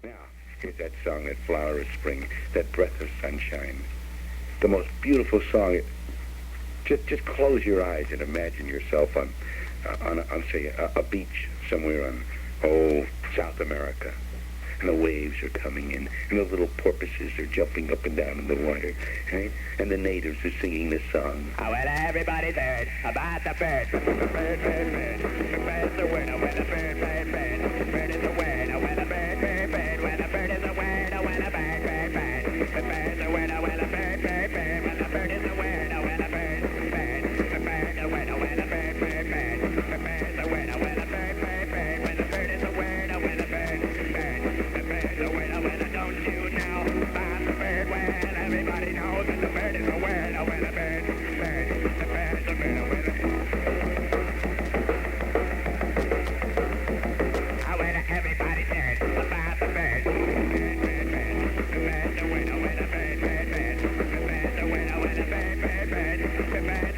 Now, here's that song, that flower of spring, that breath of sunshine. The most beautiful song. Just close your eyes and imagine yourself on say, a beach somewhere on, South America. And the waves are coming in, and the little porpoises are jumping up and down in the water, right? And the natives are singing this song. Oh, well, everybody's heard about the bird. The bird, bird, bird. The bird's the word, oh, well, the bird, bird, bird. The bird is the word, oh, well, the bird, bird, bird. Well, the bird is the word, oh, well, the bird, bird, bird. The bird's the word, oh, well, the bird, bird, bird. Well, the bird is the word, oh, well, the bird, bird. The bird's the word, oh, well, the bird, bird, bird. The bird's the word, oh, well, the bird, bird, bird. Well, the bird is the word, oh, well, the bird, bird. The bird's the word, oh, well, don't you know about the bird? Well, everybody knows that the bird is the word, oh, well, the bird, bird. The bird's the word, oh, well, the everybody's heard about the bird. Bird, bird, bird. The bird's the word, oh, well, the bird, bird, bird. The bird's the word, oh, well, the bird, bird, bird. The bird